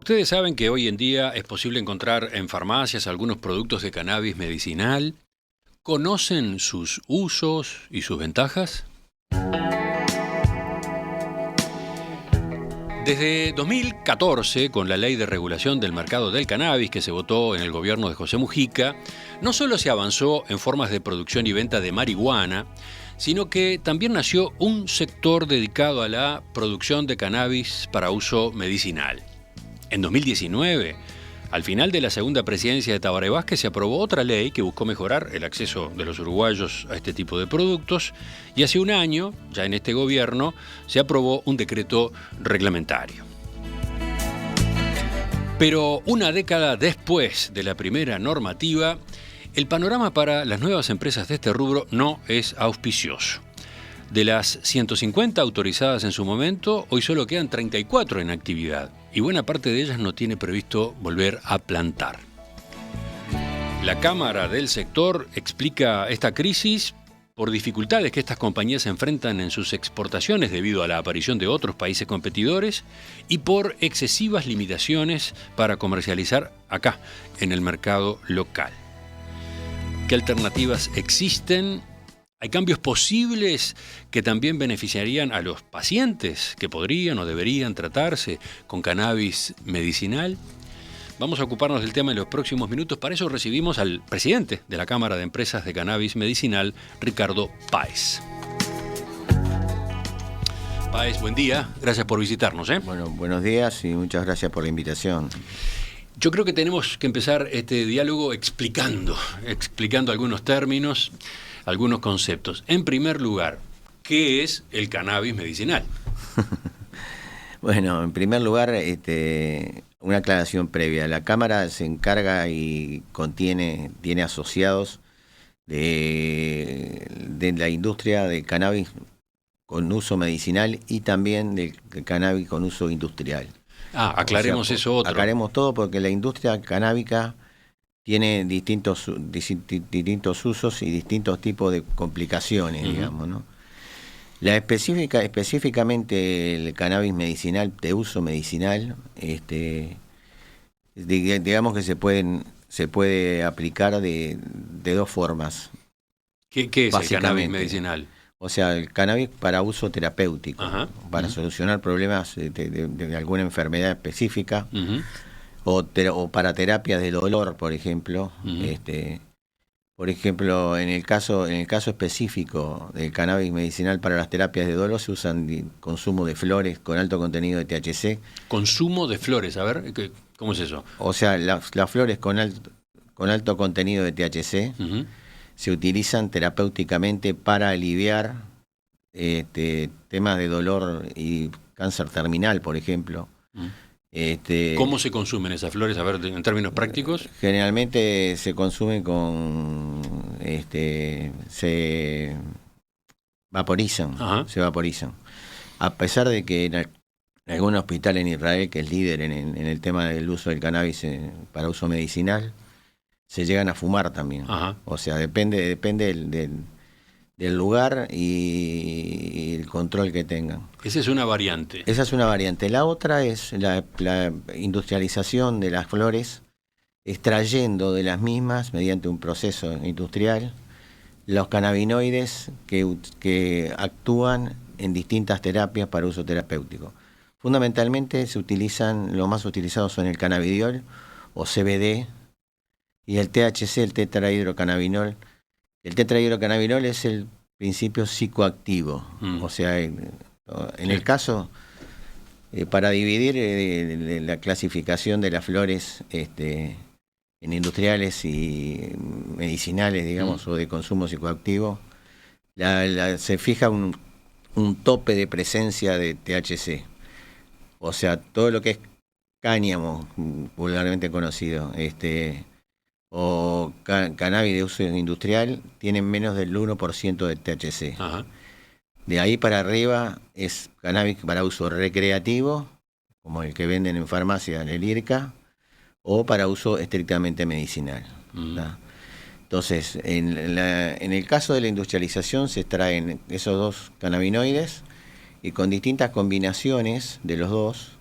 Ustedes saben que hoy en día es posible encontrar en farmacias algunos productos de cannabis medicinal. ¿Conocen sus usos y sus ventajas? Desde 2014, con la Ley de Regulación del Mercado del Cannabis que se votó en el gobierno de José Mujica, no solo se avanzó en formas de producción y venta de marihuana, sino que también nació un sector dedicado a la producción de cannabis para uso medicinal. En 2019, al final de la segunda presidencia de Tabaré Vázquez, se aprobó otra ley que buscó mejorar el acceso de los uruguayos a este tipo de productos, y hace un año, ya en este gobierno, se aprobó un decreto reglamentario. Pero una década después de la primera normativa, el panorama para las nuevas empresas de este rubro no es auspicioso. De las 150 autorizadas en su momento, hoy solo quedan 34 en actividad, y buena parte de ellas no tiene previsto volver a plantar. La Cámara del sector explica esta crisis por dificultades que estas compañías enfrentan en sus exportaciones debido a la aparición de otros países competidores y por excesivas limitaciones para comercializar acá, en el mercado local. ¿Qué alternativas existen? ¿Hay cambios posibles que también beneficiarían a los pacientes que podrían o deberían tratarse con cannabis medicinal? Vamos a ocuparnos del tema en los próximos minutos. Para eso recibimos al presidente de la Cámara de Empresas de Cannabis Medicinal, Ricardo Páez. Páez, buen día. Gracias por visitarnos. Bueno, buenos días y muchas gracias por la invitación. Yo creo que tenemos que empezar este diálogo explicando algunos términos, algunos conceptos. En primer lugar, ¿qué es el cannabis medicinal? Bueno, en primer lugar, una aclaración previa. La Cámara se encarga y tiene asociados de la industria de cannabis con uso medicinal y también del cannabis con uso industrial. Aclaremos eso otro. Aclaremos todo porque la industria canábica tiene distintos usos y distintos tipos de complicaciones, digamos, ¿no? Específicamente el cannabis medicinal, de uso medicinal, digamos que se puede aplicar de dos formas. ¿Qué es el cannabis medicinal? O sea, el cannabis para uso terapéutico, para solucionar problemas de alguna enfermedad específica, o para terapias de dolor, por ejemplo. Por ejemplo, en el caso específico del cannabis medicinal para las terapias de dolor se usan consumo de flores con alto contenido de THC. Consumo de flores, a ver, ¿cómo es eso? O sea, las flores con alto contenido de THC se utilizan terapéuticamente para aliviar temas de dolor y cáncer terminal, por ejemplo. ¿Cómo se consumen esas flores? A ver, en términos prácticos. Generalmente se consumen se vaporizan. A pesar de que en algún hospital en Israel, que es líder en el tema del uso del cannabis para uso medicinal, se llegan a fumar también. O sea, depende del lugar y el control que tengan. Esa es una variante. La otra es la industrialización de las flores, extrayendo de las mismas, mediante un proceso industrial, los cannabinoides que actúan en distintas terapias para uso terapéutico. Fundamentalmente los más utilizados son el cannabidiol o CBD y el THC, el tetrahidrocannabinol. El tetrahidrocannabinol es el principio psicoactivo. O sea, en el caso, para dividir la clasificación de las flores en industriales y medicinales, digamos, o de consumo psicoactivo, se fija un tope de presencia de THC. O sea, todo lo que es cáñamo, vulgarmente conocido, o cannabis de uso industrial, tienen menos del 1% de THC. De ahí para arriba es cannabis para uso recreativo, como el que venden en farmacia en el IRCA, o para uso estrictamente medicinal. Entonces, en el caso de la industrialización se extraen esos dos cannabinoides y con distintas combinaciones de los dos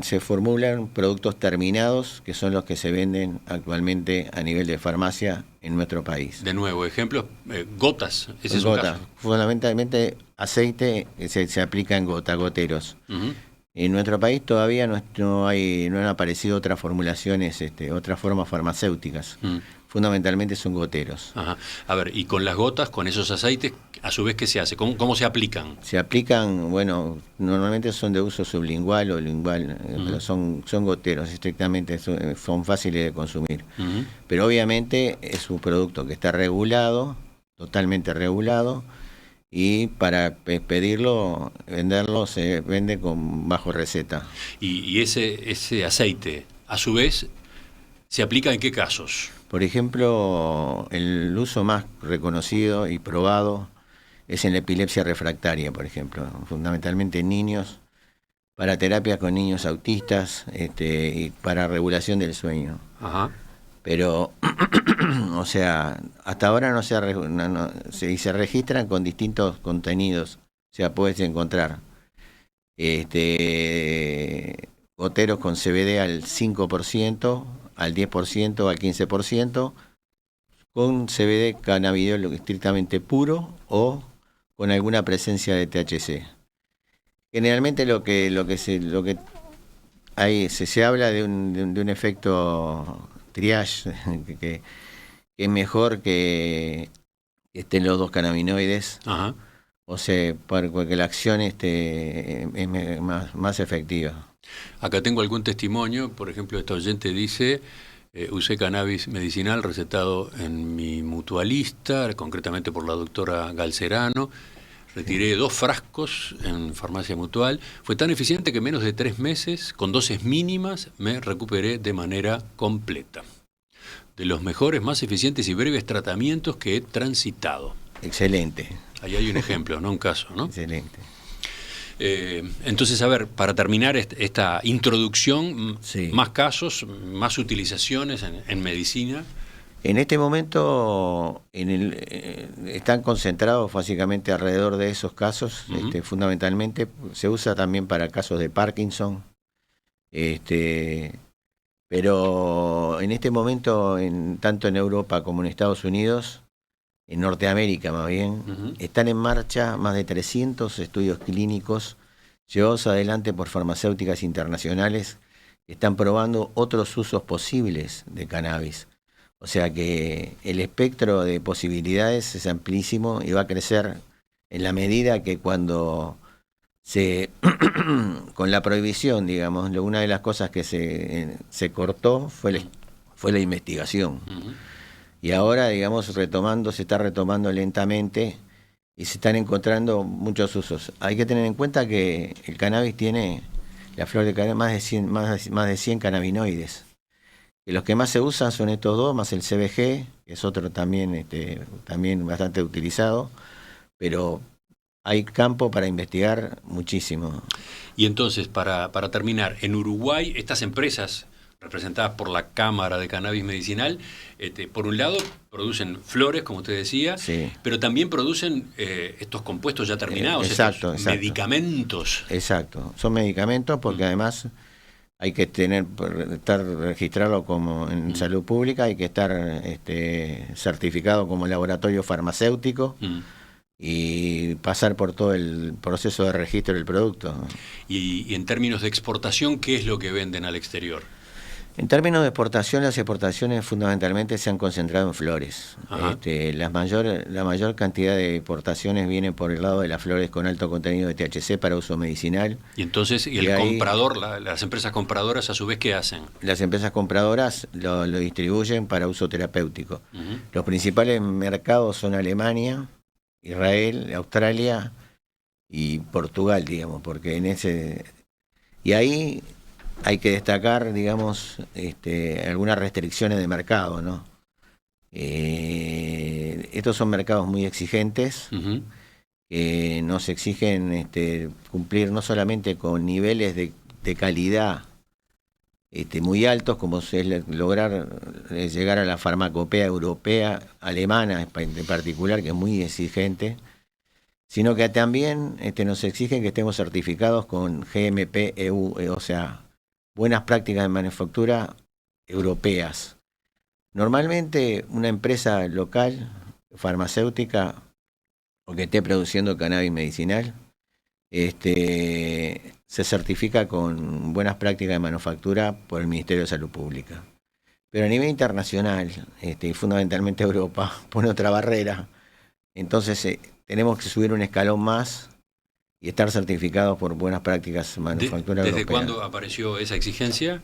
Se formulan productos terminados, que son los que se venden actualmente a nivel de farmacia en nuestro país. De nuevo, ejemplos, gotas, ese es un Gota, caso. fundamentalmente aceite que se aplica en goteros. Ujú. En nuestro país todavía no han aparecido otras formulaciones, otras formas farmacéuticas. Mm. Fundamentalmente son goteros. Ajá. A ver, y con las gotas, con esos aceites, a su vez, ¿qué se hace? ¿Cómo se aplican? Se aplican, bueno, normalmente son de uso sublingual o lingual, pero son goteros, estrictamente son fáciles de consumir. Ujú. Pero obviamente es un producto que está regulado, totalmente regulado, y para pedirlo, venderlo, se vende bajo receta. Y ese aceite, a su vez, ¿se aplica en qué casos? Por ejemplo, el uso más reconocido y probado es en la epilepsia refractaria, por ejemplo, fundamentalmente en niños, para terapias con niños autistas, y para regulación del sueño. Ajá. Pero, o sea, hasta ahora se registran con distintos contenidos. O sea, puedes encontrar goteros con CBD al 5%, al 10%, al 15%, con CBD cannabidiol estrictamente puro o con alguna presencia de THC. Generalmente lo que se habla de un efecto triage que es mejor que estén los dos cannabinoides. Ajá. O sea, porque la acción es más efectiva. Acá tengo algún testimonio, por ejemplo, esta oyente dice, usé cannabis medicinal recetado en mi mutualista, concretamente por la doctora Galcerano, retiré 2 frascos en farmacia mutual, fue tan eficiente que en menos de 3 meses, con dosis mínimas, me recuperé de manera completa. De los mejores, más eficientes y breves tratamientos que he transitado. Excelente. Ahí hay un ejemplo, no un caso, ¿no? Excelente. Entonces, a ver, para terminar esta introducción, Sí. más casos, más utilizaciones en medicina. En este momento están concentrados básicamente alrededor de esos casos. Uh-huh. Fundamentalmente se usa también para casos de Parkinson. Pero en este momento, tanto en Europa como en Estados Unidos, en Norteamérica más bien, Uh-huh. están en marcha más de 300 estudios clínicos llevados adelante por farmacéuticas internacionales que están probando otros usos posibles de cannabis. O sea que el espectro de posibilidades es amplísimo y va a crecer en la medida que cuando con la prohibición, digamos, una de las cosas que se cortó fue la investigación. Uh-huh. Y ahora, digamos, se está retomando lentamente y se están encontrando muchos usos. Hay que tener en cuenta que el cannabis tiene, la flor de cannabis, más de 100 cannabinoides. Y los que más se usan son estos dos, más el CBG, que es otro también bastante utilizado, pero hay campo para investigar muchísimo. Y entonces, para terminar, en Uruguay, estas empresas representadas por la Cámara de Cannabis Medicinal, por un lado producen flores, como usted decía, Sí. pero también producen estos compuestos ya terminados, Exacto. medicamentos. Exacto, son medicamentos porque además hay que registrarlo como en salud pública, hay que estar certificado como laboratorio farmacéutico y pasar por todo el proceso de registro del producto. Y en términos de exportación, ¿qué es lo que venden al exterior? En términos de exportación, las exportaciones fundamentalmente se han concentrado en flores. La mayor cantidad de exportaciones viene por el lado de las flores con alto contenido de THC para uso medicinal. Y entonces, comprador, las empresas compradoras, a su vez, ¿qué hacen? Las empresas compradoras lo distribuyen para uso terapéutico. Uh-huh. Los principales mercados son Alemania, Israel, Australia y Portugal, digamos, porque y ahí hay que destacar, digamos, algunas restricciones de mercado, ¿no? Estos son mercados muy exigentes, Uh-huh. que nos exigen cumplir no solamente con niveles de calidad muy altos, como es lograr llegar a la farmacopea europea, alemana en particular, que es muy exigente, sino que también nos exigen que estemos certificados con GMP EU, o sea, buenas prácticas de manufactura europeas. Normalmente una empresa local, farmacéutica, o que esté produciendo cannabis medicinal, se certifica con buenas prácticas de manufactura por el Ministerio de Salud Pública. Pero a nivel internacional, y fundamentalmente Europa, pone otra barrera. Entonces tenemos que subir un escalón más y estar certificados por buenas prácticas de manufactura ¿Desde europea. cuándo apareció esa exigencia?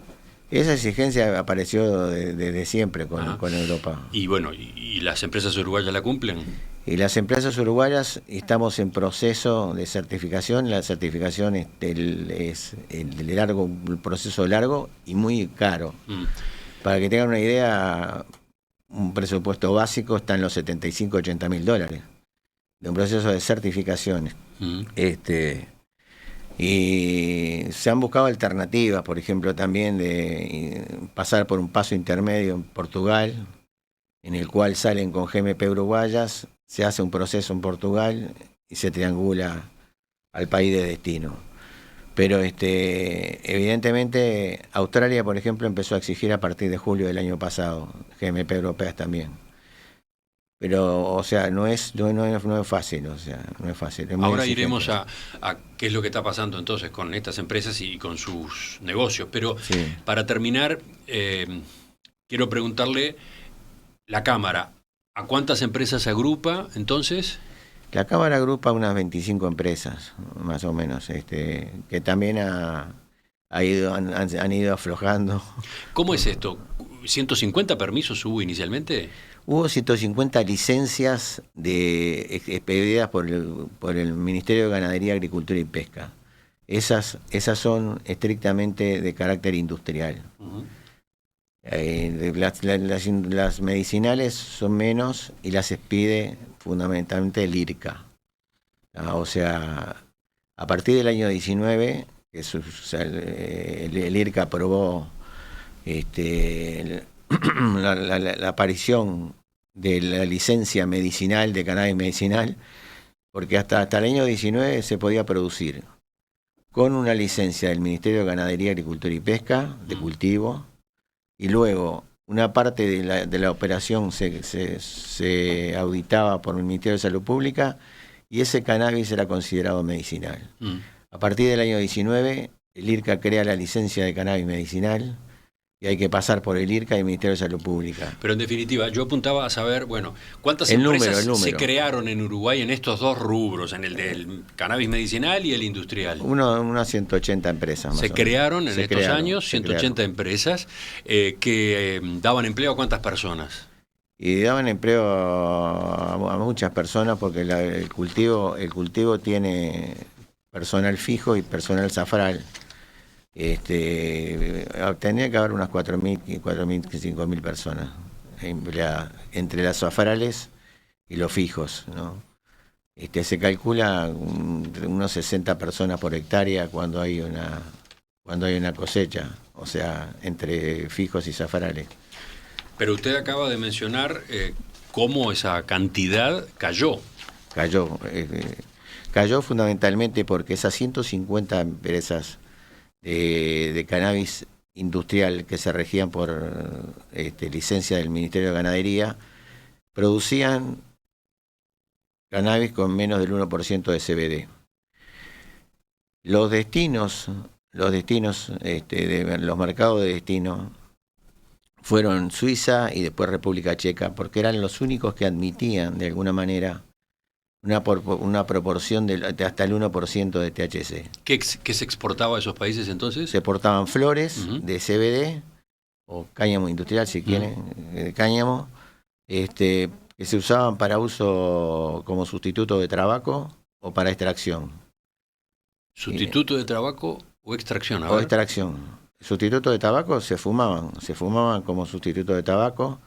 Esa exigencia apareció desde siempre con Europa. Y bueno, ¿y las empresas uruguayas la cumplen? Y las empresas uruguayas estamos en proceso de certificación. La certificación es un proceso largo y muy caro. Para que tengan una idea, un presupuesto básico está en los $75.000-$80.000 de un proceso de certificaciones. Y se han buscado alternativas, por ejemplo, también de pasar por un paso intermedio en Portugal, en el cual salen con GMP uruguayas, se hace un proceso en Portugal y se triangula al país de destino. Pero evidentemente Australia, por ejemplo, empezó a exigir a partir de julio del año pasado, GMP europeas también. Pero, o sea, no es fácil, o sea, no es fácil. Ahora iremos a qué es lo que está pasando entonces con estas empresas y con sus negocios. Pero sí, para terminar, quiero preguntarle, la Cámara, ¿a cuántas empresas se agrupa entonces? La Cámara agrupa unas 25 empresas, más o menos, que también han ido aflojando. ¿Cómo es esto? ¿150 permisos hubo inicialmente? Hubo 150 licencias expedidas por el Ministerio de Ganadería, Agricultura y Pesca. Esas son estrictamente de carácter industrial. Uh-huh. Las medicinales son menos y las expide fundamentalmente el IRCA. O sea, a partir del año 19, el IRCA aprobó la aparición de la licencia medicinal de cannabis medicinal, porque hasta el año 19 se podía producir con una licencia del Ministerio de Ganadería, Agricultura y Pesca de cultivo, y luego una parte de la operación se auditaba por el Ministerio de Salud Pública y ese cannabis era considerado medicinal. A partir del año 19, el IRCA crea la licencia de cannabis medicinal y hay que pasar por el IRCA y el Ministerio de Salud Pública. Pero en definitiva, yo apuntaba a saber, bueno, ¿cuántas empresas se crearon en Uruguay en estos dos rubros, en el del cannabis medicinal y el industrial? Unas 180 empresas. Se crearon en estos años 180 empresas que daban empleo a ¿cuántas personas? Y daban empleo a muchas personas porque el cultivo tiene personal fijo y personal zafral. Tenía que haber unas 4.000, 5.000 personas empleadas entre las zafrales y los fijos, ¿no? Se calcula unos 60 personas por hectárea cuando hay una cosecha, o sea, entre fijos y zafrales. Pero usted acaba de mencionar cómo esa cantidad cayó. Cayó fundamentalmente porque esas 150 empresas de cannabis industrial que se regían por licencia del Ministerio de Ganadería producían cannabis con menos del 1% de CBD. Los destinos de los mercados de destino fueron Suiza y después República Checa, porque eran los únicos que admitían de alguna manera una proporción de hasta el 1% de THC. ¿Qué se exportaba a esos países entonces? Se exportaban flores de CBD o cáñamo industrial, si quieren, de cáñamo, que se usaban para uso como sustituto de tabaco o para extracción. ¿Sustituto de tabaco o extracción? O extracción. Sustituto de tabaco se fumaban como sustituto de tabaco.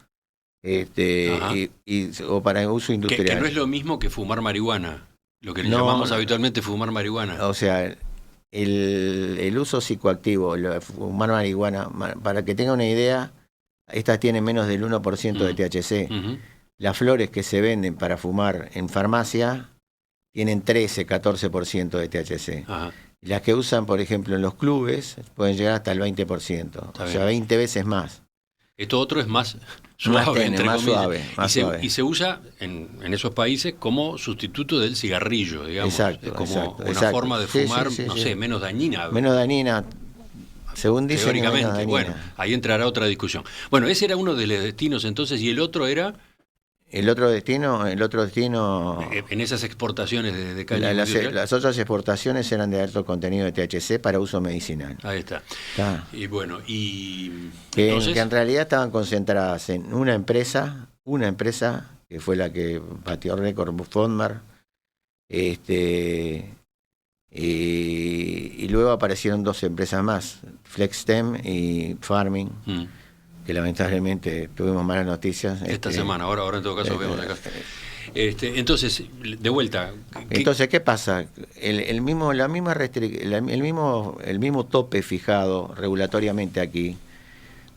O para uso industrial. Que no es lo mismo que fumar marihuana, lo que le llamamos habitualmente fumar marihuana. O sea, el uso psicoactivo, fumar marihuana, para que tenga una idea, estas tienen menos del 1% de THC. Las flores que se venden para fumar en farmacia tienen 13-14% de THC. Las que usan, por ejemplo, en los clubes pueden llegar hasta el 20%, o sea, 20 veces más. Esto otro es más suave, entre más comillas. suave, más suave. Y se usa en esos países como sustituto del cigarrillo, digamos. Exacto, es como exacto, una forma de fumar, no sé, menos dañina. Menos dañina, según dicen, teóricamente. menos dañina. Bueno, ahí entrará otra discusión. Bueno, ese era uno de los destinos entonces, y el otro era... El otro destino... En esas exportaciones de cáñamo industrial. Las otras exportaciones eran de alto contenido de THC para uso medicinal. Ahí está. Y bueno, entonces... que en realidad estaban concentradas en una empresa que fue la que batió récord, Fondmar, y luego aparecieron 2 empresas más, FlexStem y Farming, que lamentablemente tuvimos malas noticias. Esta semana, ahora en todo caso vemos acá. Entonces, de vuelta. Entonces, ¿qué pasa? El mismo tope fijado regulatoriamente aquí,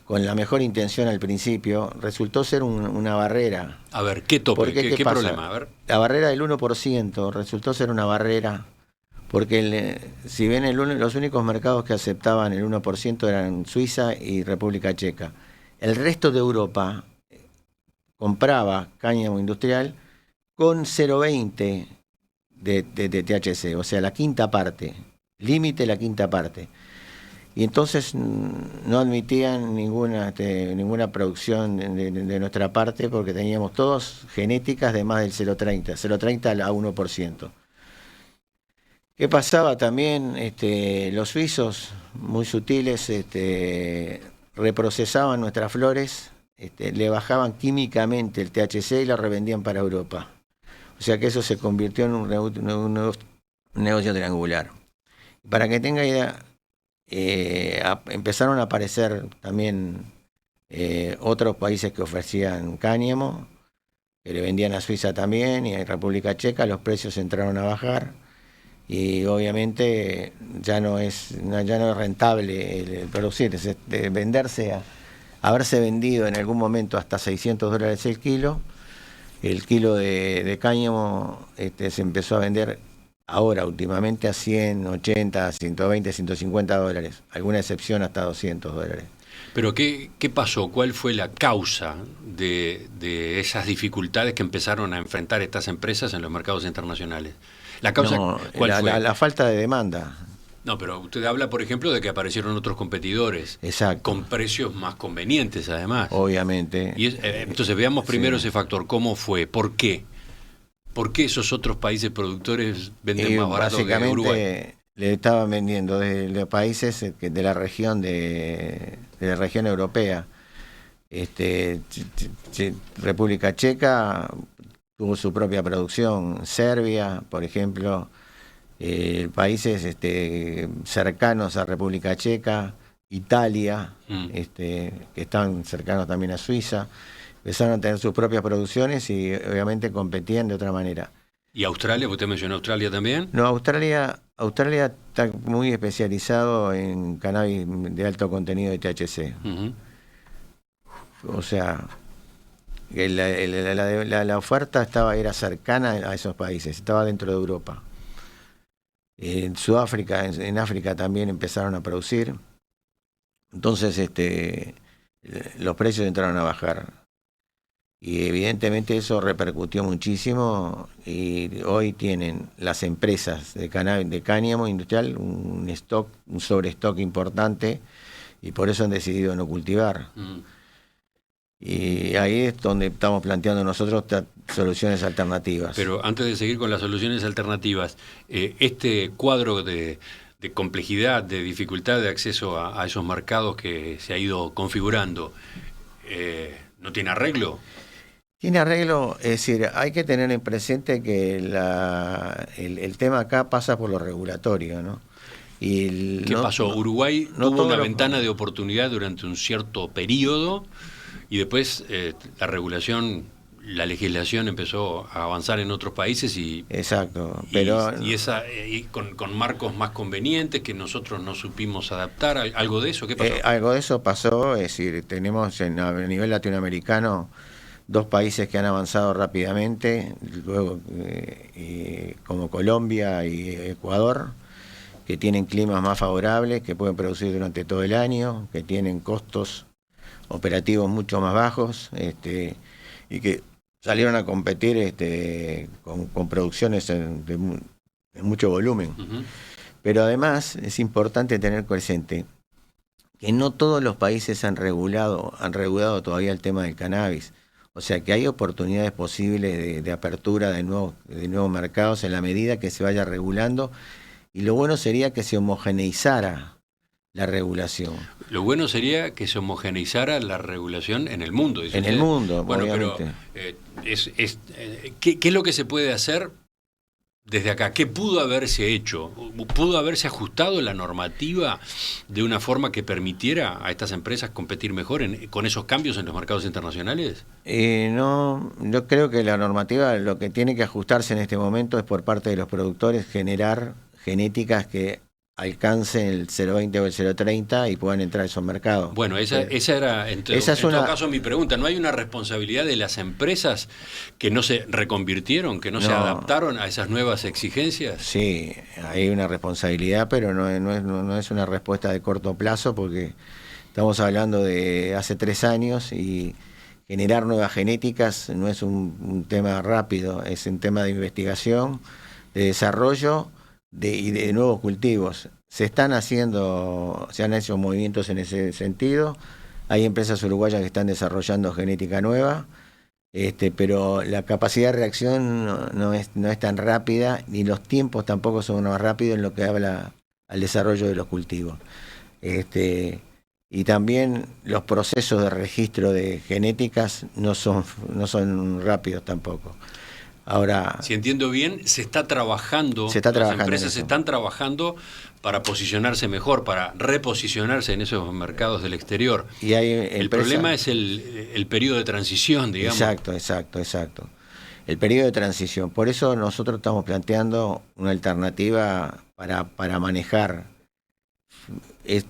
con la mejor intención al principio, resultó ser una barrera. A ver, ¿qué tope? ¿Qué problema? A ver. La barrera del 1% resultó ser una barrera, porque si bien los únicos mercados que aceptaban el 1% eran Suiza y República Checa, el resto de Europa compraba cáñamo industrial con 0,20 de THC, o sea, la quinta parte, límite la quinta parte. Y entonces no admitían ninguna producción de nuestra parte, porque teníamos todos genéticas de más del 0,30 a 1%. ¿Qué pasaba también? Los suizos, muy sutiles, reprocesaban nuestras flores, le bajaban químicamente el THC y la revendían para Europa. O sea que eso se convirtió en un negocio triangular. Para que tenga idea, empezaron a aparecer también otros países que ofrecían cáñamo, que le vendían a Suiza también, y a República Checa. Los precios entraron a bajar, y obviamente ya no es rentable el producir, haberse vendido en algún momento hasta $600 el kilo. El kilo de cáñamo se empezó a vender ahora últimamente a 100, 80, 120, $150, alguna excepción hasta $200. Pero ¿qué pasó? ¿Cuál fue la causa de esas dificultades que empezaron a enfrentar estas empresas en los mercados internacionales? ¿La causa cuál fue? La falta de demanda. No, pero usted habla, por ejemplo, de que aparecieron otros competidores. Exacto. Con precios más convenientes, además. Obviamente. Y entonces veamos primero ese factor. ¿Cómo fue? ¿Por qué? ¿Por qué esos otros países productores venden más barato que Uruguay? Básicamente le estaban vendiendo de los países de la región europea. República Checa tuvo su propia producción, Serbia, por ejemplo, países cercanos a República Checa, Italia, que están cercanos también a Suiza, empezaron a tener sus propias producciones y obviamente competían de otra manera. ¿Y Australia? ¿Usted mencionó Australia también? No, Australia está muy especializado en cannabis de alto contenido de THC. O sea, la oferta era cercana a esos países, estaba dentro de Europa. En Sudáfrica, en África también empezaron a producir. Entonces los precios entraron a bajar. Y evidentemente eso repercutió muchísimo, y hoy tienen las empresas de cáñamo industrial un sobrestock importante, y por eso han decidido no cultivar. Y ahí es donde estamos planteando nosotros soluciones alternativas. Pero antes de seguir con las soluciones alternativas, este cuadro de complejidad, de dificultad de acceso a esos mercados que se ha ido configurando, ¿no tiene arreglo? Tiene arreglo, es decir, hay que tener en presente que el tema acá pasa por lo regulatorio, ¿no? ¿Qué pasó? Uruguay tuvo una ventana de oportunidad durante un cierto periodo, y después la legislación empezó a avanzar en otros países exacto, pero con marcos más convenientes que nosotros no supimos adaptar. ¿Algo de eso? ¿Qué pasó? Algo de eso pasó, es decir, tenemos a nivel latinoamericano 2 países que han avanzado rápidamente, luego como Colombia y Ecuador, que tienen climas más favorables, que pueden producir durante todo el año, que tienen costos operativos mucho más bajos, y que salieron a competir con producciones de mucho volumen. Ujú. Pero además es importante tener presente que no todos los países han regulado todavía el tema del cannabis. O sea que hay oportunidades posibles de apertura de nuevos mercados en la medida que se vaya regulando, y lo bueno sería que se homogeneizara la regulación. Lo bueno sería que se homogeneizara la regulación en el mundo. Dice En usted. el mundo, Bueno, obviamente. pero ¿qué es lo que se puede hacer desde acá? ¿Qué pudo haberse hecho? ¿Pudo haberse ajustado la normativa de una forma que permitiera a estas empresas competir mejor con esos cambios en los mercados internacionales? No, yo creo que la normativa lo que tiene que ajustarse en este momento es por parte de los productores generar genéticas que alcancen el 0,20 o el 0,30 y puedan entrar a esos mercados. Bueno, esa era en todo caso mi pregunta. ¿No hay una responsabilidad de las empresas que no se reconvirtieron, que no se adaptaron a esas nuevas exigencias? Sí, hay una responsabilidad, pero no es una respuesta de corto plazo, porque estamos hablando de hace 3 años y generar nuevas genéticas no es un tema rápido, es un tema de investigación, de desarrollo y de nuevos cultivos. Se han hecho movimientos en ese sentido. Hay empresas uruguayas que están desarrollando genética nueva, pero la capacidad de reacción no es tan rápida, ni los tiempos tampoco son más rápidos en lo que habla al desarrollo de los cultivos. Y también los procesos de registro de genéticas no son rápidos tampoco. Ahora, si entiendo bien, se está trabajando, las empresas están trabajando para posicionarse mejor, para reposicionarse en esos mercados del exterior. Y el problema es el periodo de transición, digamos. Exacto. El periodo de transición. Por eso nosotros estamos planteando una alternativa para manejar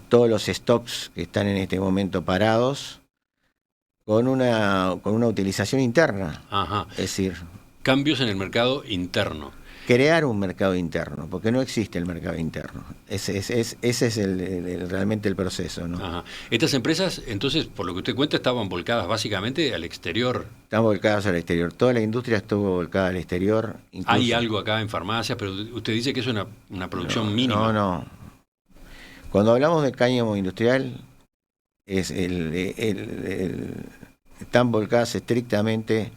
todos los stocks que están en este momento parados con una utilización interna. Ajá. Es decir, cambios en el mercado interno. Crear un mercado interno, porque no existe el mercado interno. Ese es realmente el proceso, ¿no? Ajá. Estas empresas, entonces, por lo que usted cuenta, estaban volcadas básicamente al exterior. Están volcadas al exterior. Toda la industria estuvo volcada al exterior. Incluso. Hay algo acá en farmacias, pero usted dice que es una producción mínima. No. Cuando hablamos de cáñamo industrial, están volcadas estrictamente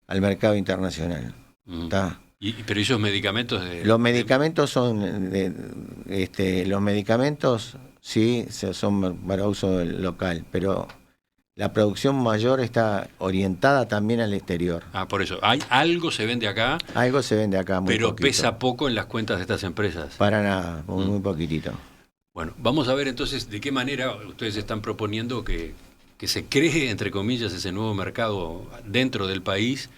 al mercado internacional. ¿Está? Pero esos medicamentos los medicamentos los medicamentos sí son para uso local, pero la producción mayor está orientada también al exterior. Por eso. Algo se vende acá. Algo se vende acá, muy pero poquito. Pesa poco en las cuentas de estas empresas. Para nada, muy poquitito. Bueno, vamos a ver entonces de qué manera ustedes están proponiendo que se cree, entre comillas, ese nuevo mercado dentro del país,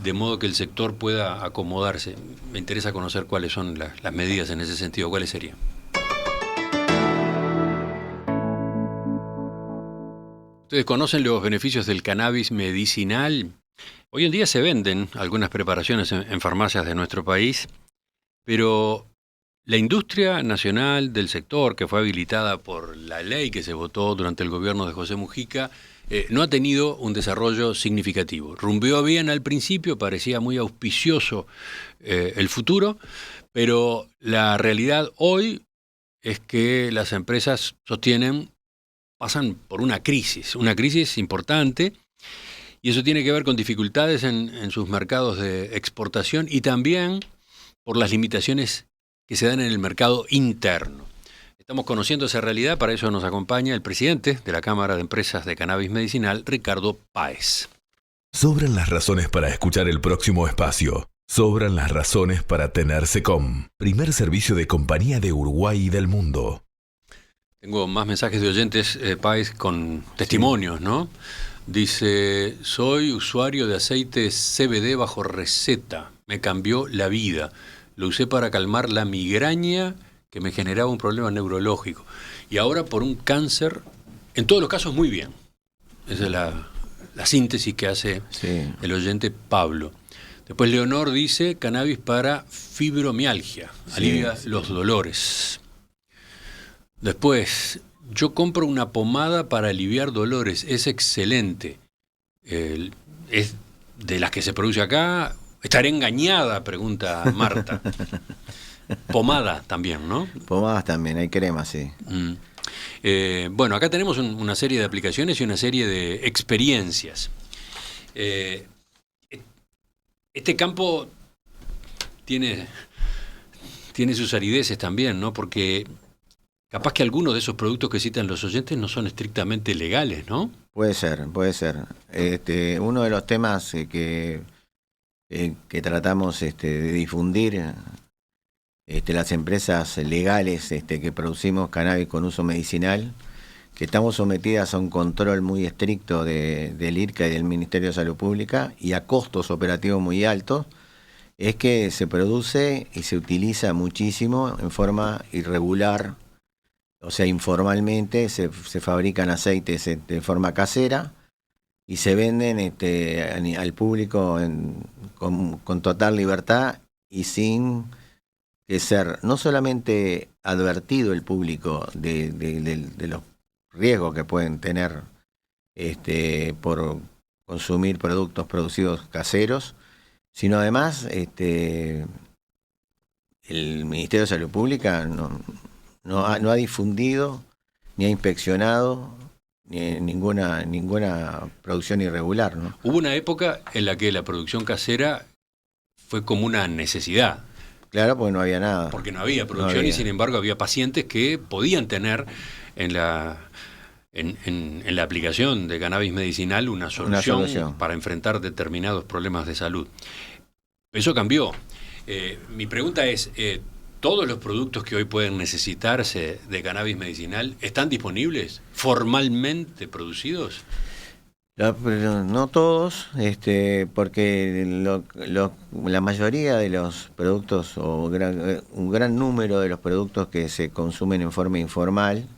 de modo que el sector pueda acomodarse. Me interesa conocer cuáles son las medidas en ese sentido. ¿Cuáles serían? ¿Ustedes conocen los beneficios del cannabis medicinal? Hoy en día se venden algunas preparaciones en farmacias de nuestro país, pero la industria nacional del sector, que fue habilitada por la ley que se votó durante el gobierno de José Mujica, no ha tenido un desarrollo significativo. Rumbeó bien al principio, parecía muy auspicioso el futuro, pero la realidad hoy es que las empresas pasan por una crisis importante, y eso tiene que ver con dificultades en sus mercados de exportación y también por las limitaciones que se dan en el mercado interno. Estamos conociendo esa realidad, para eso nos acompaña el presidente de la Cámara de Empresas de Cannabis Medicinal, Ricardo Páez. Sobran las razones para escuchar el próximo espacio. Sobran las razones para tener SECOM, primer servicio de compañía de Uruguay y del mundo. Tengo más mensajes de oyentes, Páez, con testimonios, ¿no? Dice, soy usuario de aceite CBD bajo receta. Me cambió la vida. Lo usé para calmar la migraña que me generaba un problema neurológico. Y ahora por un cáncer, en todos los casos muy bien. Esa es la síntesis que hace el oyente Pablo. Después Leonor dice, cannabis para fibromialgia, alivia los dolores. Después, yo compro una pomada para aliviar dolores. Es excelente. ¿Es de las que se produce acá? ¿Estaré engañada? Pregunta Marta. Pomada también, ¿no? Pomadas también, hay cremas, sí. Bueno, acá tenemos una serie de aplicaciones y una serie de experiencias. Este campo tiene sus arideces también, ¿no? Porque capaz que algunos de esos productos que citan los oyentes no son estrictamente legales, ¿no? Puede ser, puede ser. Uno de los temas que tratamos de difundir, las empresas legales que producimos cannabis con uso medicinal, que estamos sometidas a un control muy estricto del IRCA y del Ministerio de Salud Pública y a costos operativos muy altos, es que se produce y se utiliza muchísimo en forma irregular, o sea, informalmente se fabrican aceites de forma casera y se venden al público con total libertad y sin que ser no solamente advertido el público de los riesgos que pueden tener por consumir productos producidos caseros, sino además el Ministerio de Salud Pública no ha difundido ni ha inspeccionado ninguna producción irregular, ¿no? Hubo una época en la que la producción casera fue como una necesidad. Claro, porque no había nada. Porque no había producción No había. y sin embargo había pacientes que podían tener en la aplicación de cannabis medicinal una solución para enfrentar determinados problemas de salud. Eso cambió. Mi pregunta es, ¿todos los productos que hoy pueden necesitarse de cannabis medicinal están disponibles, formalmente producidos? Pero no todos, porque la mayoría de los productos, o un gran número de los productos que se consumen en forma informal,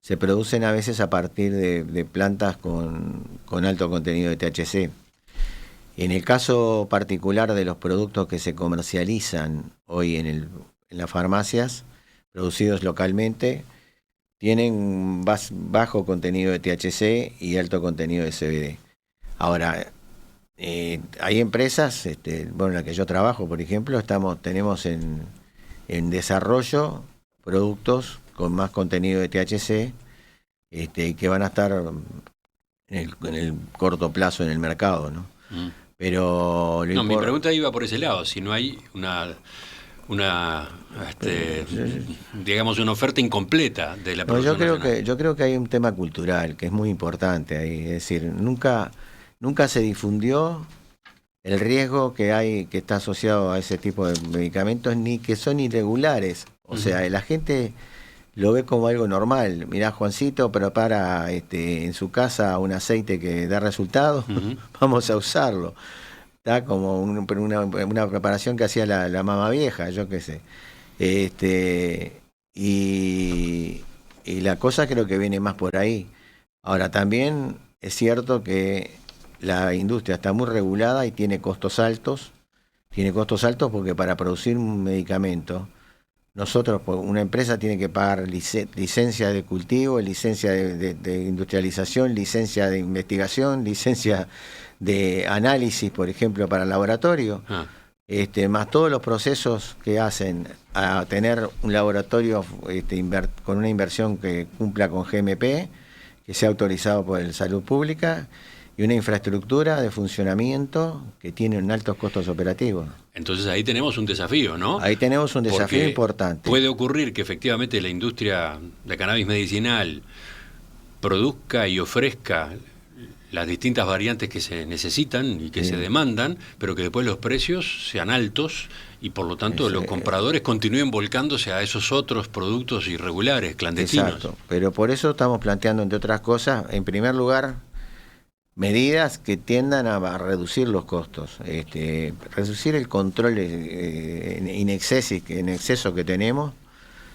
se producen a veces a partir de plantas con alto contenido de THC. En el caso particular de los productos que se comercializan hoy en las farmacias, producidos localmente, tienen bajo contenido de THC y alto contenido de CBD. Ahora, hay empresas, en la que yo trabajo, por ejemplo, tenemos en desarrollo productos con más contenido de THC que van a estar en el corto plazo en el mercado, ¿no? Pero mi pregunta iba por ese lado, si no hay digamos una oferta incompleta de la producción nacional. Yo creo que hay un tema cultural que es muy importante ahí, es decir, nunca se difundió el riesgo que está asociado a ese tipo de medicamentos, ni que son irregulares. O sea, la gente lo ve como algo normal. Mirá, Juancito prepara en su casa un aceite que da resultados, vamos a usarlo. Está como una preparación que hacía la mamá vieja, yo qué sé. Y la cosa creo que viene más por ahí. Ahora, también es cierto que la industria está muy regulada y tiene costos altos. Tiene costos altos porque para producir un medicamento, una empresa tiene que pagar licencia de cultivo, licencia de industrialización, licencia de investigación, licencia de análisis, por ejemplo, para el laboratorio, más todos los procesos que hacen a tener un laboratorio con una inversión que cumpla con GMP, que sea autorizado por el Salud Pública, y una infraestructura de funcionamiento que tiene altos costos operativos. Entonces ahí tenemos un desafío, ¿no? Ahí tenemos un desafío porque importante. Puede ocurrir que efectivamente la industria de cannabis medicinal produzca y ofrezca las distintas variantes que se necesitan y que se demandan, pero que después los precios sean altos y por lo tanto los compradores continúen volcándose a esos otros productos irregulares, clandestinos. Exacto, pero por eso estamos planteando, entre otras cosas, en primer lugar, medidas que tiendan a reducir los costos, reducir el control en exceso que tenemos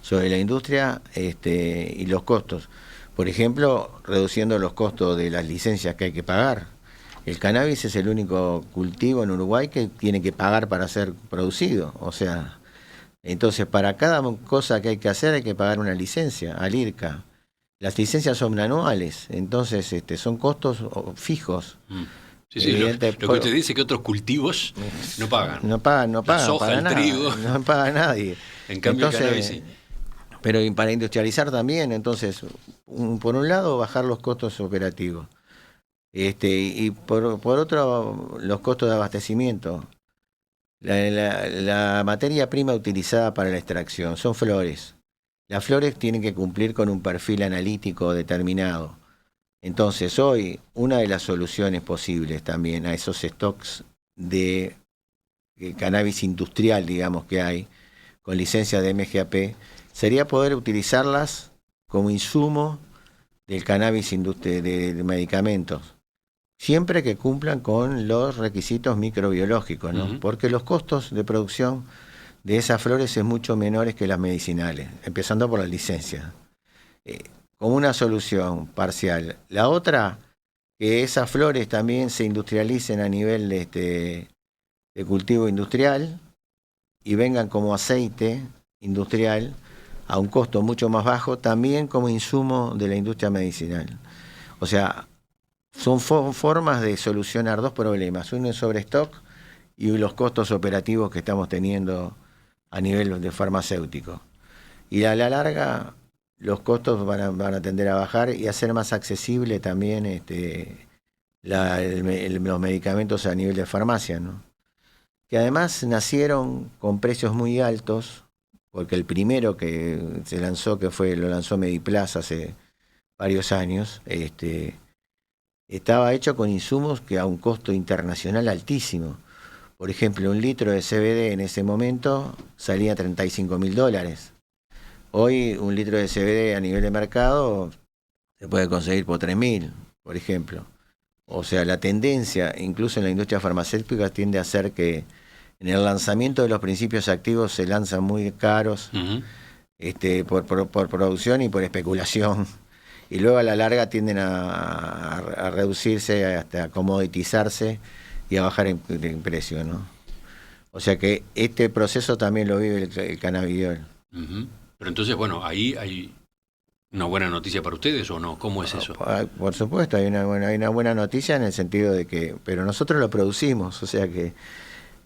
sobre la industria y los costos. Por ejemplo, reduciendo los costos de las licencias que hay que pagar. El cannabis es el único cultivo en Uruguay que tiene que pagar para ser producido. O sea, Entonces, para cada cosa que hay que hacer hay que pagar una licencia al IRCA. Las licencias son anuales, entonces son costos fijos. Sí, sí, lo que usted dice que otros cultivos no pagan. No pagan, La soja, para el nada. trigo. No paga nadie. En cambio, entonces, el cannabis sí. Pero para industrializar también, entonces, por un lado, bajar los costos operativos. Y por otro, los costos de abastecimiento. La materia prima utilizada para la extracción son flores. Las flores tienen que cumplir con un perfil analítico determinado. Entonces, hoy, una de las soluciones posibles también a esos stocks de cannabis industrial, digamos, que hay, con licencia de MGAP, sería poder utilizarlas como insumo del cannabis de medicamentos, siempre que cumplan con los requisitos microbiológicos, ¿no? Porque los costos de producción de esas flores es mucho menores que las medicinales, empezando por la licencia. Como una solución parcial. La otra, que esas flores también se industrialicen a nivel de cultivo industrial y vengan como aceite industrial a un costo mucho más bajo, también como insumo de la industria medicinal. O sea, son formas de solucionar dos problemas. Uno es sobrestock y los costos operativos que estamos teniendo a nivel de farmacéutico. Y a la larga, los costos van a tender a bajar y a ser más accesible también los medicamentos a nivel de farmacia, ¿no? Que además nacieron con precios muy altos, porque el primero que se lanzó, lo lanzó Mediplaza hace varios años, estaba hecho con insumos que a un costo internacional altísimo. Por ejemplo, un litro de CBD en ese momento salía $35.000. Hoy un litro de CBD a nivel de mercado se puede conseguir por 3.000, por ejemplo. O sea, la tendencia, incluso en la industria farmacéutica, tiende a ser que en el lanzamiento de los principios activos se lanzan muy caros, por producción y por especulación. Y luego a la larga tienden a reducirse, hasta comoditizarse y a bajar en precio, ¿no? O sea que este proceso también lo vive el cannabidiol. Pero entonces, bueno, ahí hay una buena noticia para ustedes, ¿o no? ¿Cómo es eso? Por supuesto, hay una buena noticia en el sentido de que, pero nosotros lo producimos, o sea que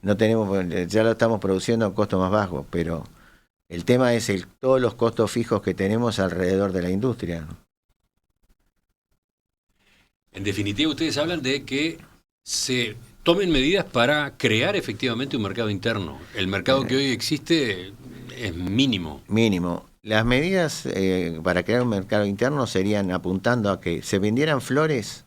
no tenemos, ya lo estamos produciendo a un costo más bajo, pero el tema es todos los costos fijos que tenemos alrededor de la industria, ¿no? En definitiva, ustedes hablan de que se tomen medidas para crear efectivamente un mercado interno. El mercado que hoy existe es mínimo. Mínimo. Las medidas para crear un mercado interno serían apuntando a que se vendieran flores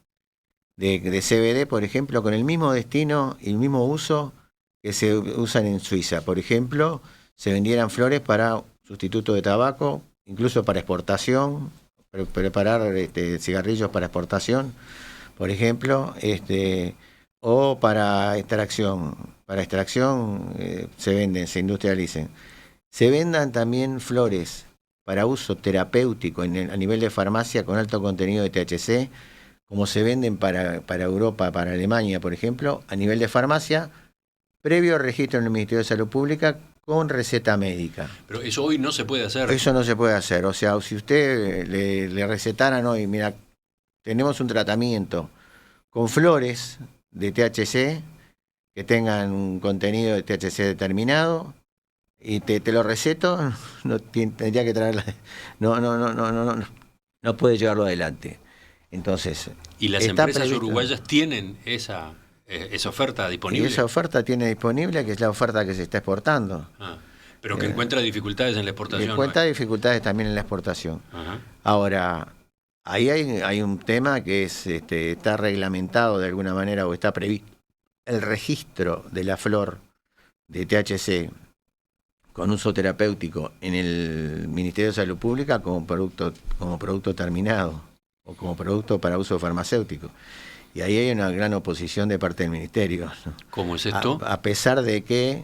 de CBD, por ejemplo, con el mismo destino y el mismo uso que se usan en Suiza. Por ejemplo, se vendieran flores para sustituto de tabaco, incluso para exportación, preparar cigarrillos para exportación, por ejemplo, o para extracción. Para extracción se industrialicen. Se vendan también flores para uso terapéutico a nivel de farmacia con alto contenido de THC, como se venden para Europa, para Alemania, por ejemplo, a nivel de farmacia, previo registro en el Ministerio de Salud Pública con receta médica. Pero eso hoy no se puede hacer. Eso no se puede hacer. O sea, si usted le recetaran hoy, mira, tenemos un tratamiento con flores de THC que tengan un contenido de THC determinado y te lo receto, no tendría que traerla. No puede llevarlo adelante. Entonces, ¿y las empresas uruguayas tienen esa oferta disponible? Y esa oferta tiene disponible, que es la oferta que se está exportando. Pero que encuentra dificultades en la exportación. Encuentra dificultades también en la exportación. Ajá. Ahora, ahí hay un tema que está reglamentado de alguna manera, o está previsto el registro de la flor de THC con uso terapéutico en el Ministerio de Salud Pública como producto terminado o como producto para uso farmacéutico. Y ahí hay una gran oposición de parte del Ministerio, ¿no? ¿Cómo es esto? A pesar de que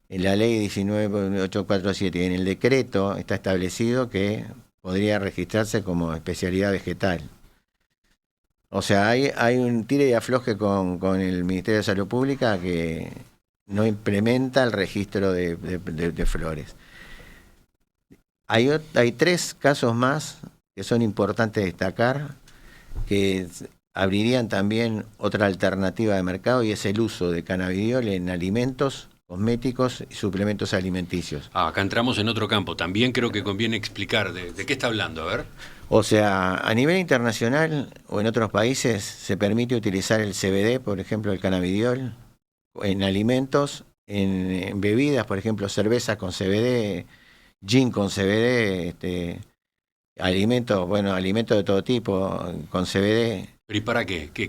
en la ley 19847 y en el decreto está establecido que podría registrarse como especialidad vegetal. O sea, hay un tire y afloje con el Ministerio de Salud Pública que no implementa el registro de flores. Hay 3 casos más que son importantes destacar, que abrirían también otra alternativa de mercado, y es el uso de cannabidiol en alimentos, cosméticos y suplementos alimenticios. Acá entramos en otro campo. También creo que conviene explicar de qué está hablando. A ver. O sea, a nivel internacional o en otros países se permite utilizar el CBD, por ejemplo, el cannabidiol, en alimentos, en bebidas, por ejemplo, cerveza con CBD, gin con CBD, alimentos de todo tipo con CBD. ¿Pero y para qué? ¿Qué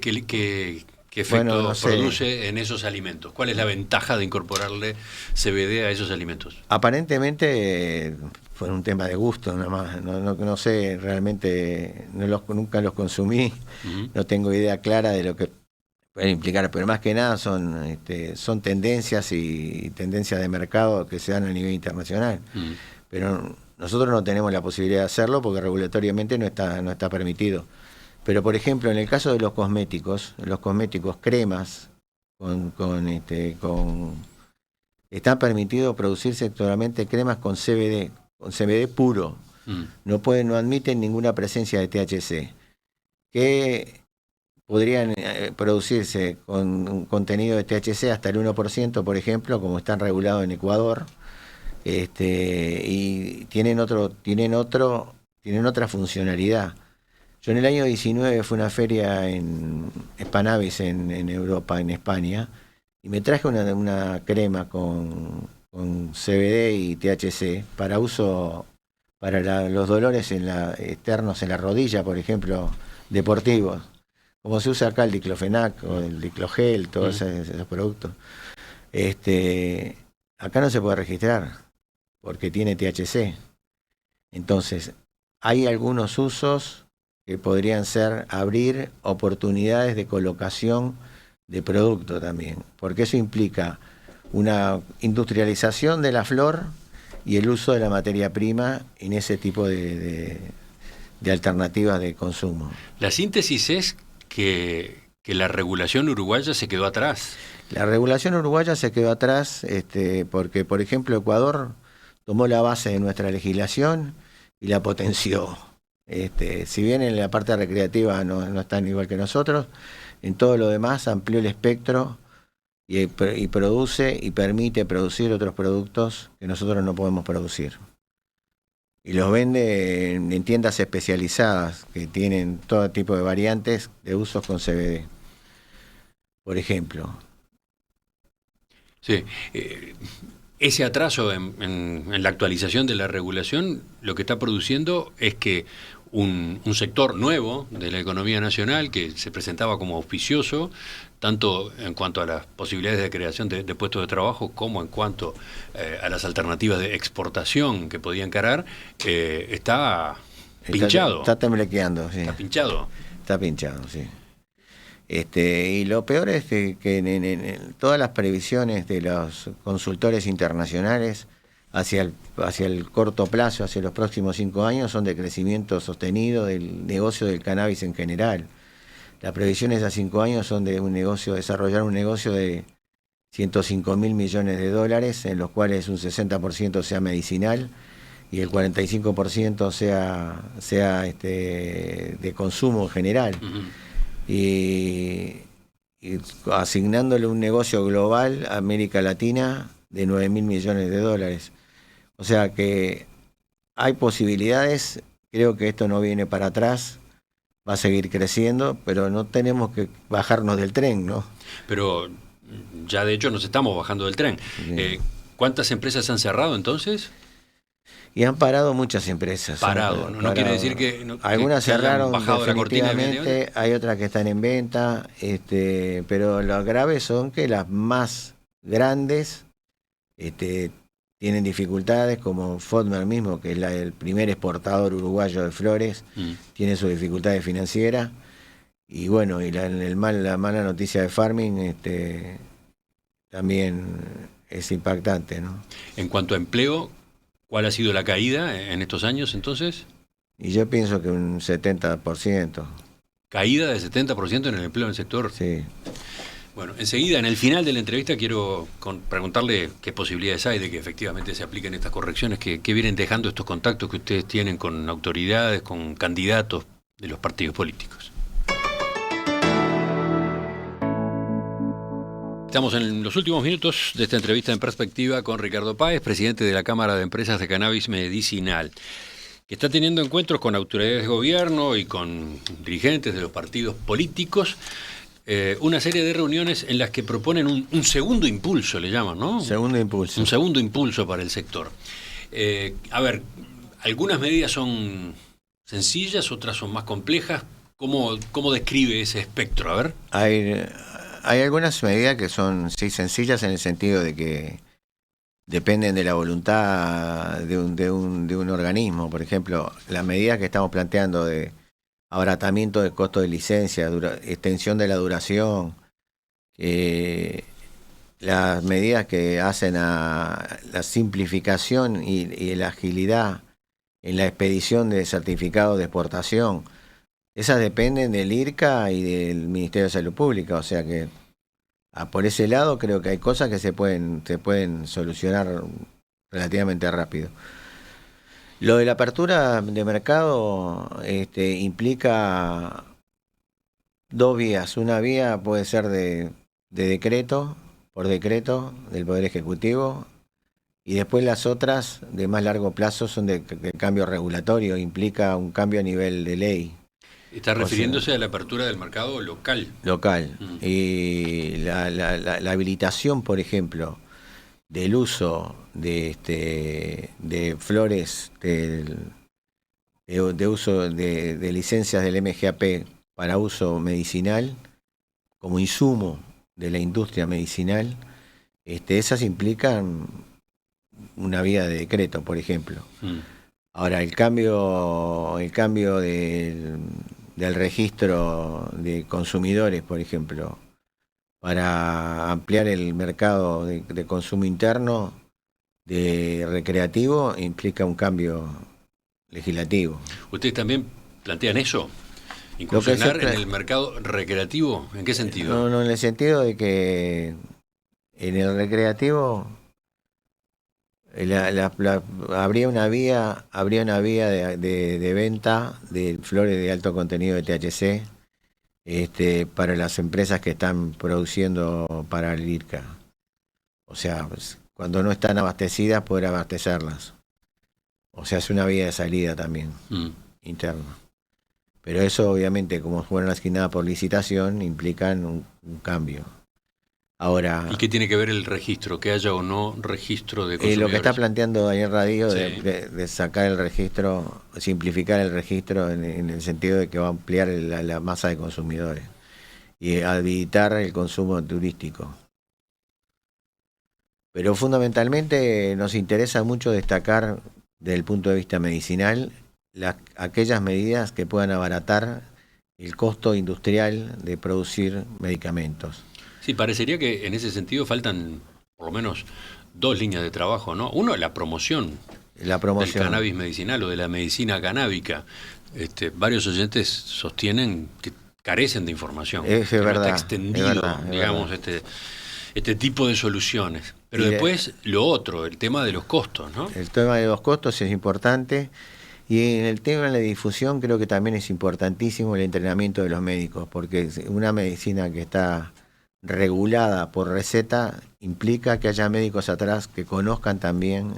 efecto no sé, produce en esos alimentos? ¿Cuál es la ventaja de incorporarle CBD a esos alimentos? Aparentemente fue un tema de gusto nada más. No sé, realmente nunca los consumí. No tengo idea clara de lo que pueden implicar, pero más que nada son tendencias y tendencias de mercado que se dan a nivel internacional. Pero nosotros no tenemos la posibilidad de hacerlo porque regulatoriamente no está permitido. Pero, por ejemplo, en el caso de los cosméticos cremas, está permitido producir sectorialmente cremas con CBD puro. No admiten ninguna presencia de THC, que podrían producirse con un contenido de THC hasta el 1%, por ejemplo, como están regulados en Ecuador, y tienen otra funcionalidad. Yo en el año 19 fui a una feria en Spanavis, en Europa, en España, y me traje una crema con CBD y THC para uso para los dolores externos en la rodilla, por ejemplo, deportivos, como se usa acá el diclofenac o el diclogel, todos esos productos. Acá no se puede registrar porque tiene THC. Entonces, hay algunos usos que podrían ser abrir oportunidades de colocación de producto también, porque eso implica una industrialización de la flor y el uso de la materia prima en ese tipo de alternativas de consumo. La síntesis es que la regulación uruguaya se quedó atrás. La regulación uruguaya se quedó atrás porque, por ejemplo, Ecuador tomó la base de nuestra legislación y la potenció. Si bien en la parte recreativa no están igual que nosotros, en todo lo demás amplió el espectro y produce y permite producir otros productos que nosotros no podemos producir. Y los vende en tiendas especializadas que tienen todo tipo de variantes de usos con CBD, por ejemplo. Sí. Ese atraso en la actualización de la regulación lo que está produciendo es que un sector nuevo de la economía nacional que se presentaba como auspicioso, tanto en cuanto a las posibilidades de creación de puestos de trabajo como en cuanto a las alternativas de exportación que podía encarar, está pinchado. Está temblequeando, sí. Está pinchado. Está pinchado, sí. Y lo peor es que en todas las previsiones de los consultores internacionales hacia el corto plazo, hacia los próximos 5 años, son de crecimiento sostenido del negocio del cannabis en general. Las previsiones a 5 años son de desarrollar un negocio de 105.000 millones de dólares, en los cuales un 60% sea medicinal y el 45% sea de consumo en general. Y asignándole un negocio global a América Latina de 9.000 millones de dólares. O sea que hay posibilidades, creo que esto no viene para atrás, va a seguir creciendo, pero no tenemos que bajarnos del tren, ¿no? Pero ya de hecho nos estamos bajando del tren. ¿Cuántas empresas han cerrado entonces? Y han parado muchas empresas. No quiere decir que... Algunas cerraron bajado definitivamente, hay otras que están en venta, pero lo grave son que las más grandes tienen dificultades, como Fodmer mismo, que es el primer exportador uruguayo de flores, tiene sus dificultades financieras, y bueno, y la mala noticia de Farming también es impactante, ¿no? En cuanto a empleo, ¿cuál ha sido la caída en estos años entonces? Y yo pienso que un 70%. ¿Caída de 70% en el empleo en el sector? Sí. Bueno, enseguida, en el final de la entrevista, quiero preguntarle qué posibilidades hay de que efectivamente se apliquen estas correcciones que vienen dejando estos contactos que ustedes tienen con autoridades, con candidatos de los partidos políticos. Estamos en los últimos minutos de esta entrevista en perspectiva con Ricardo Páez, presidente de la Cámara de Empresas de Cannabis Medicinal, que está teniendo encuentros con autoridades de gobierno y con dirigentes de los partidos políticos, una serie de reuniones en las que proponen un segundo impulso, le llaman, ¿no? Segundo impulso. Un segundo impulso para el sector. A ver, algunas medidas son sencillas, otras son más complejas. ¿Cómo describe ese espectro? A ver. Hay algunas medidas que son sí sencillas en el sentido de que dependen de la voluntad de un organismo. Por ejemplo, las medidas que estamos planteando de abaratamiento del costo de licencia, extensión de la duración, las medidas que hacen a la simplificación y la agilidad en la expedición de certificados de exportación, esas dependen del IRCA y del Ministerio de Salud Pública, o sea que por ese lado creo que hay cosas que se pueden solucionar relativamente rápido. Lo de la apertura de mercado implica dos vías. Una vía puede ser de decreto, por decreto del Poder Ejecutivo, y después las otras de más largo plazo son de cambio regulatorio, implica un cambio a nivel de ley. Está refiriéndose a la apertura del mercado local. Local. Y la habilitación, por ejemplo, del uso de flores, de uso de licencias del MGAP para uso medicinal, como insumo de la industria medicinal, esas implican una vía de decreto, por ejemplo. Ahora, el cambio del registro de consumidores, por ejemplo, para ampliar el mercado de consumo interno de recreativo, implica un cambio legislativo. ¿Ustedes también plantean eso? ¿Incursionar en el mercado recreativo? ¿En qué sentido? No, en el sentido de que en el recreativo habría una vía de venta de flores de alto contenido de THC para las empresas que están produciendo para el IRCA. O sea, cuando no están abastecidas, poder abastecerlas. O sea, es una vía de salida también, interna. Pero eso, obviamente, como fueron asignadas por licitación, implican un cambio. Ahora, ¿y qué tiene que ver el registro? ¿Que haya o no registro de consumidores? Lo que está planteando Daniel Radillo Sí. de sacar el registro, simplificar el registro en el sentido de que va a ampliar la masa de consumidores y habilitar el consumo turístico. Pero fundamentalmente nos interesa mucho destacar desde el punto de vista medicinal aquellas medidas que puedan abaratar el costo industrial de producir medicamentos. Sí, parecería que en ese sentido faltan por lo menos dos líneas de trabajo, ¿no? Uno, la promoción del cannabis medicinal o de la medicina canábica. Varios oyentes sostienen que carecen de información. Es que verdad, no está extendido, digamos, este tipo de soluciones. Pero después lo otro, el tema de los costos, ¿no? El tema de los costos es importante. Y en el tema de la difusión creo que también es importantísimo el entrenamiento de los médicos, porque una medicina que está regulada por receta implica que haya médicos atrás que conozcan también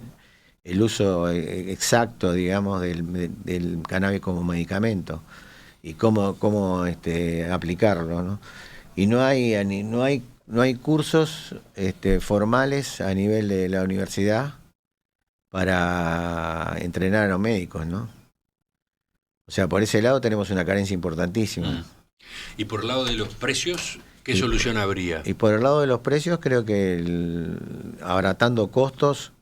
el uso exacto, digamos, del cannabis como medicamento y cómo aplicarlo, ¿no? Y no hay cursos formales a nivel de la universidad para entrenar a los médicos, ¿no? O sea, por ese lado tenemos una carencia importantísima. Y por el lado de los precios, ¿qué solución habría? Y por el lado de los precios, creo que abaratando costos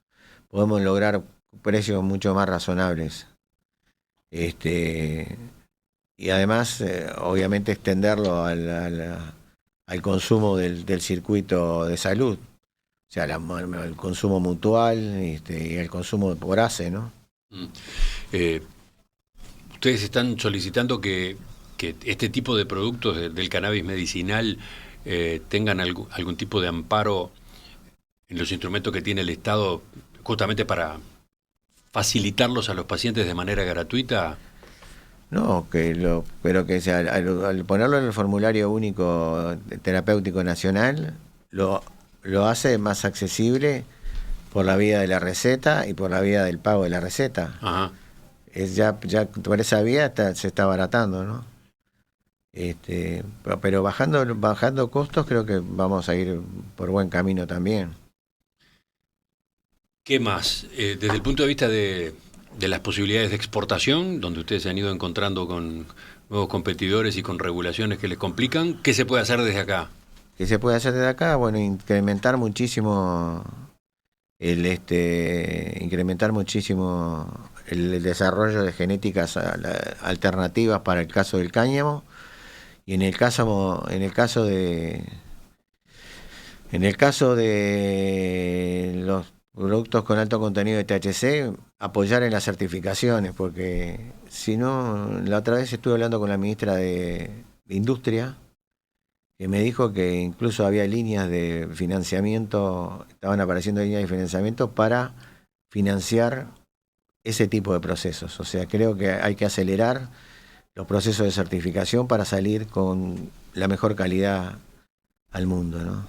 podemos lograr precios mucho más razonables. Y además, obviamente, extenderlo al consumo del circuito de salud. O sea, el consumo mutual y el consumo por ACE, ¿no? Ustedes están solicitando que este tipo de productos del cannabis medicinal tengan algún tipo de amparo en los instrumentos que tiene el Estado justamente para facilitarlos a los pacientes de manera gratuita? No, pero que sea, al ponerlo en el formulario único terapéutico nacional, lo hace más accesible por la vía de la receta y por la vía del pago de la receta. Ajá. Ya por esa vía se está abaratando, ¿no? Pero bajando costos, creo que vamos a ir por buen camino también. ¿Qué más? Desde el punto de vista de las posibilidades de exportación, donde ustedes se han ido encontrando con nuevos competidores y con regulaciones que les complican, ¿qué se puede hacer desde acá? ¿Qué se puede hacer desde acá? Bueno, incrementar muchísimo el desarrollo de genéticas alternativas para el caso del cáñamo, y en el caso de los productos con alto contenido de THC, apoyar en las certificaciones, porque si no, la otra vez estuve hablando con la ministra de Industria, que me dijo que incluso había líneas de financiamiento, estaban apareciendo líneas de financiamiento para financiar ese tipo de procesos. O sea, creo que hay que acelerar los procesos de certificación para salir con la mejor calidad al mundo, ¿no?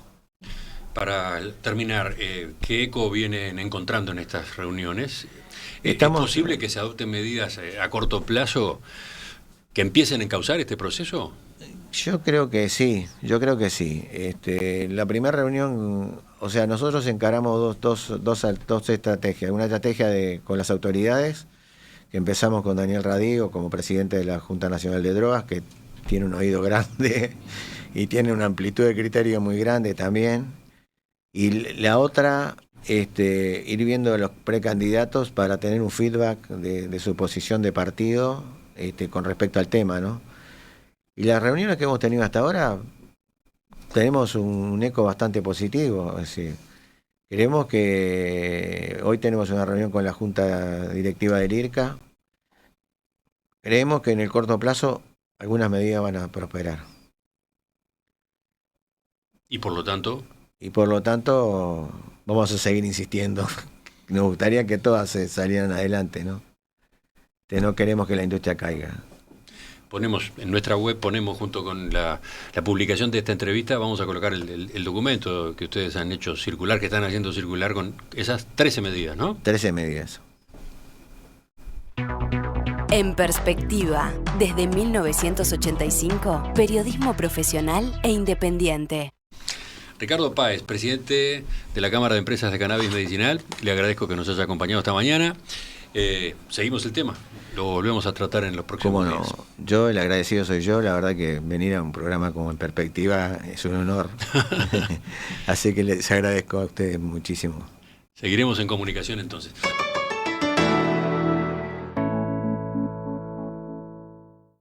Para terminar, ¿qué eco vienen encontrando en estas reuniones? ¿Es posible que se adopten medidas a corto plazo que empiecen a encauzar este proceso? Yo creo que sí. La primera reunión, o sea, nosotros encaramos dos estrategias. Una estrategia con las autoridades, que empezamos con Daniel Radigo como presidente de la Junta Nacional de Drogas, que tiene un oído grande y tiene una amplitud de criterio muy grande también. Y la otra, ir viendo a los precandidatos para tener un feedback de su posición de partido con respecto al tema, ¿no? Y las reuniones que hemos tenido hasta ahora, tenemos un eco bastante positivo. Es decir, creemos que hoy tenemos una reunión con la Junta Directiva del IRCA. Creemos que en el corto plazo algunas medidas van a prosperar. Y por lo tanto vamos a seguir insistiendo. Nos gustaría que todas se salieran adelante, ¿no? No queremos que la industria caiga. En nuestra web ponemos, junto con la publicación de esta entrevista, vamos a colocar el documento que ustedes han hecho circular, que están haciendo circular con esas 13 medidas, ¿no? 13 medidas. En Perspectiva, desde 1985, periodismo profesional e independiente. Ricardo Páez, presidente de la Cámara de Empresas de Cannabis Medicinal, le agradezco que nos haya acompañado esta mañana. Seguimos el tema, lo volvemos a tratar en los próximos días. ¿Cómo no? Yo, el agradecido soy yo, la verdad que venir a un programa como En Perspectiva es un honor. Así que les agradezco a ustedes muchísimo. Seguiremos en comunicación entonces.